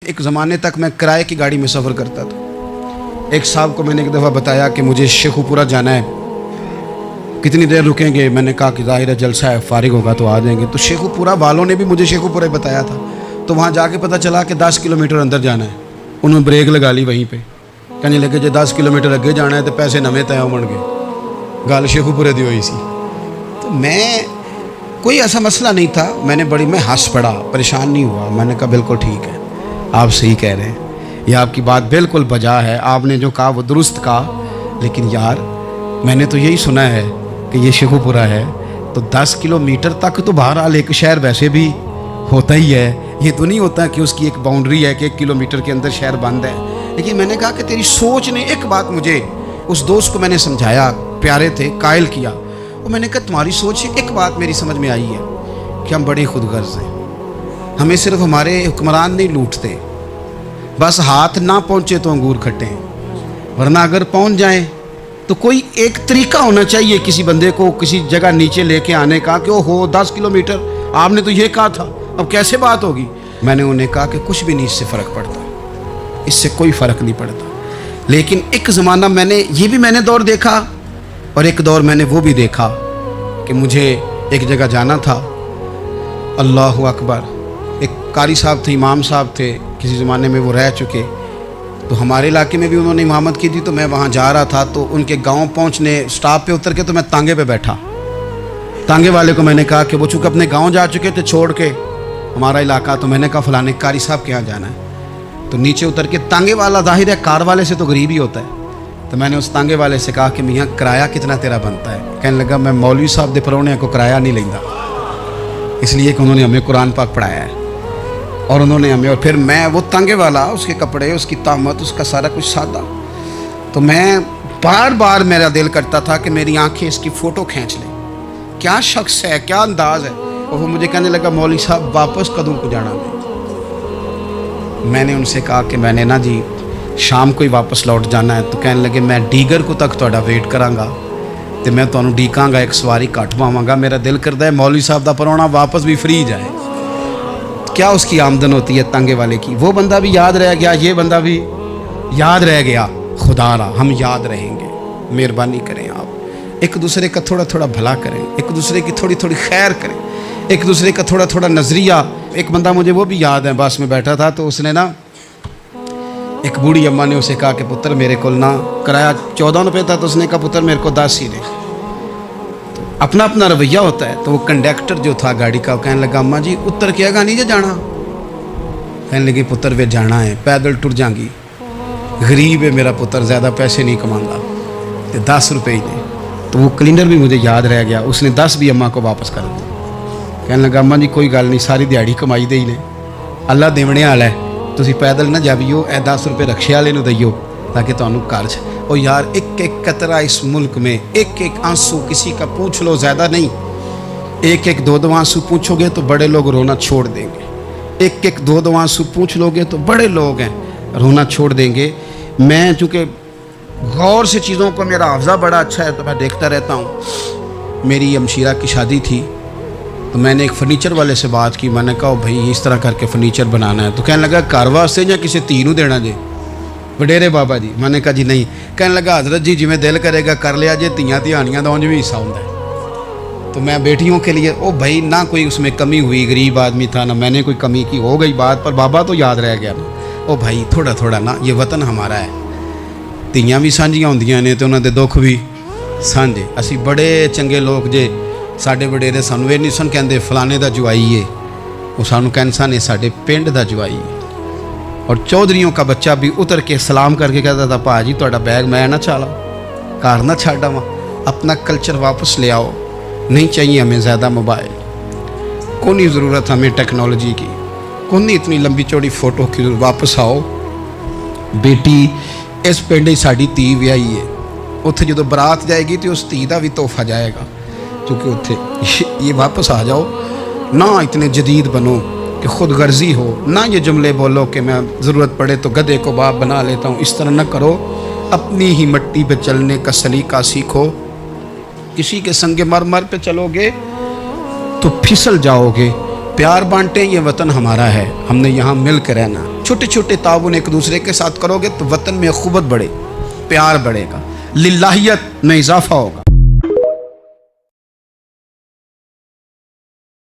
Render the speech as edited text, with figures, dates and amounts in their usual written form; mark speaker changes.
Speaker 1: एक ज़माने तक मैं किराए की गाड़ी में सफ़र करता था। एक साहब को मैंने एक दफ़ा बताया कि मुझे शेखुपुरा जाना है, कितनी देर रुकेंगे? मैंने कहा कि ज़ाहिर है जलसा है, फारिग होगा तो आ जाएंगे। तो शेखुपुरा वालों ने भी मुझे शेखुपुरा बताया था, तो वहाँ जाके पता चला कि 10 किलोमीटर अंदर जाना है। उन्होंने ब्रेक लगा ली वहीं पे, कहने लगे जो 10 किलोमीटर अगे जाना है तो पैसे नवे तय होण गए। गल शेखुपुरे दी हुई सी। तो मैं कोई ऐसा मसला नहीं था, मैं हंस पड़ा, परेशान नहीं हुआ। मैंने कहा बिल्कुल ठीक है, आप सही कह रहे हैं, ये आपकी बात बिल्कुल बजा है, आपने जो कहा वो दुरुस्त कहा। लेकिन यार मैंने तो यही सुना है कि ये शेखुपुरा है, तो 10 किलोमीटर तक तो बहरहाल एक शहर वैसे भी होता ही है। ये तो नहीं होता कि उसकी एक बाउंड्री है कि 1 किलोमीटर के अंदर शहर बंद है। लेकिन मैंने कहा कि तेरी सोच ने एक बात मुझे, उस दोस्त को मैंने समझाया, प्यारे थे, कायल किया। और मैंने कहा तुम्हारी सोच से एक बात मेरी समझ में आई है कि हम बड़े खुदगर्ज हैं। हमें सिर्फ हमारे हुक्मरान नहीं लूटते, बस हाथ ना पहुँचे तो अंगूर खट्टे हैं, वरना अगर पहुँच जाएं तो कोई एक तरीका होना चाहिए किसी बंदे को किसी जगह नीचे लेके आने का कि ओ हो 10 किलोमीटर आपने तो ये कहा था, अब कैसे बात होगी? मैंने उन्हें कहा कि कुछ भी नहीं इससे फ़र्क पड़ता, इससे कोई फ़र्क नहीं पड़ता। लेकिन एक ज़माना मैंने दौर देखा, और एक दौर मैंने वो भी देखा कि मुझे एक जगह जाना था। अल्लाहु अकबर। एक कारी साहब थे, इमाम साहब थे, किसी ज़माने में वो रह चुके, तो हमारे इलाके में भी उन्होंने इमामत की थी। तो मैं वहाँ जा रहा था, तो उनके गांव पहुँचने स्टॉप पे उतर के तो मैं तांगे पे बैठा। तांगे वाले को मैंने कहा कि वो चूँकि अपने गांव जा चुके थे छोड़ के हमारा इलाका, तो मैंने कहा फ़लाने कारी साहब के यहाँ जाना है। तो नीचे उतर के तांगे वाला, ज़ाहिर है कार वाले से तो गरीब ही होता है, तो मैंने उस तांगे वाले से कहा कि मियाँ किराया कितना तेरा बनता है? कहने लगा मैं मौलवी साहब दे परौने को किराया नहीं लेंदा, इसलिए कि उन्होंने हमें कुरान पाक पढ़ाया है और उन्होंने हमें। और फिर मैं वो तांगे वाला, उसके कपड़े, उसकी तामत, उसका सारा कुछ सादा, तो मैं बार बार मेरा दिल करता था कि मेरी आंखें इसकी फ़ोटो खींच लें, क्या शख्स है, क्या अंदाज़ है। और वो मुझे कहने लगा मौलवी साहब वापस कदों को जाना मैंने उनसे कहा कि मैंने ना जी शाम को ही वापस लौट जाना है। तो कहने लगे मैं डीगर को तक तुहाडा वेट करांगा तो मैं तुहानू डीकांगा, एक सवारी घट पावांगा। मेरा दिल करता है मौलवी साहब का परौना वापस भी फ्री जाए। क्या उसकी आमदन होती है तांगे वाले की? वो बंदा भी याद रह गया, ये बंदा भी याद रह गया। खुदा रहा हम याद रहेंगे। मेहरबानी करें आप, एक दूसरे का थोड़ा थोड़ा भला करें, एक दूसरे की थोड़ी थोड़ी खैर करें, एक दूसरे का थोड़ा थोड़ा नज़रिया। एक बंदा मुझे वो भी याद है, बस में बैठा था, तो उसने ना, एक बूढ़ी अम्मा ने उसे कहा कि पुत्र मेरे को ना किराया 14 रुपये था, तो उसने कहा पुत्र मेरे को 10 ही दे। तो अपना अपना रवैया होता है। तो वो कंडक्टर जो था गाड़ी का, कहने लगा अम्मा जी उतर के आगा नहीं जाना? कहने लगी पुत्र वे जाना है, पैदल टुर जाएंगी, गरीब है मेरा पुत्र, ज़्यादा पैसे नहीं कमांदा, तो 10 रुपये ही दे। तो वो क्लीनर भी मुझे याद रह गया, उसने 10 भी अम्मा को वापस कर दिया। कहने लगा अम्मा जी कोई गल नहीं, सारी दिहाड़ी कमाई दे ही ने, अल्लाह देवने वाला है, तुसी पैदल ना जावियो, 10 रुपये रक्शे वाले नूं दईओ ताकि तुहानू घर च। और यार एक एक कतरा इस मुल्क में, एक एक आंसू किसी का पूछ लो, ज़्यादा नहीं, एक एक दो आंसू पूछोगे तो बड़े लोग रोना छोड़ देंगे। एक एक दो आंसू पूछ लोगे तो बड़े लोग हैं रोना छोड़ देंगे। मैं चूँकि गौर से चीज़ों को, मेरा हाफ़ज़ा बड़ा अच्छा है तो मैं देखता रहता हूँ। मेरी अमशीरा की शादी थी तो मैंने एक फर्नीचर वाले से बात की, मैंने कहा भाई इस तरह करके फर्नीचर बनाना है। तो कहने लगा घर वास्ते या किसी धी नूं देना जे? वडेरे बाबा जी। मैंने कहा जी नहीं। कहने लगा हजरत जी जिमें दिल करेगा कर लिया जे, धियाँ धियानियाँ का उंज भी हिस्सा होता है। तो मैं बेटियों के लिए, ओ भाई ना कोई उसमें कमी हुई, गरीब आदमी था ना मैंने कोई कमी की, हो गई बात, पर बाबा तो याद रह गया ना। ओ भाई थोड़ा थोड़ा ना, ये वतन हमारा है, धियाँ भी सांझियाँ होंदियां ने तो उन्होंने दुख भी सांझे। असी बड़े चंगे लोग जे, साडे वडेरे सानू ये नहीं सन कहते फलाने का जवाई है, वो सानू कहन सन साडे पिंड का जवाई है। और चौधरीयों का बच्चा भी उतर के सलाम करके कहता था भाजी तुहाडा बैग मैं ना चाला, घर ना छाड़ आवां, अपना कल्चर वापस ले आओ, नहीं चाहिए हमें ज़्यादा मोबाइल, कोई ज़रूरत हमें टेक्नोलॉजी की, कोई इतनी लंबी चौड़ी फ़ोटो की, वापस आओ। बेटी इस पिंड साड़ी धी विआही है, उत्थे जो बरात जाएगी तो उस धी का भी तोहफा जाएगा, क्योंकि उत्थे ये वापस आ जाओ ना, इतने जदीद बनो कि खुद गर्जी हो ना, ये जुमले बोलो कि मैं ज़रूरत पड़े तो गधे को बाप बना लेता हूँ, इस तरह न करो। अपनी ही मिट्टी पे चलने का सलीका सीखो, किसी के संगे मर मर पे चलोगे तो फिसल जाओगे। प्यार बांटे, ये वतन हमारा है, हमने यहाँ मिल कर रहना। छोटे छोटे ताउन एक दूसरे के साथ करोगे तो वतन में अखुवत बढ़े, प्यार बढ़ेगा, लिल्लाहियत में इजाफा होगा।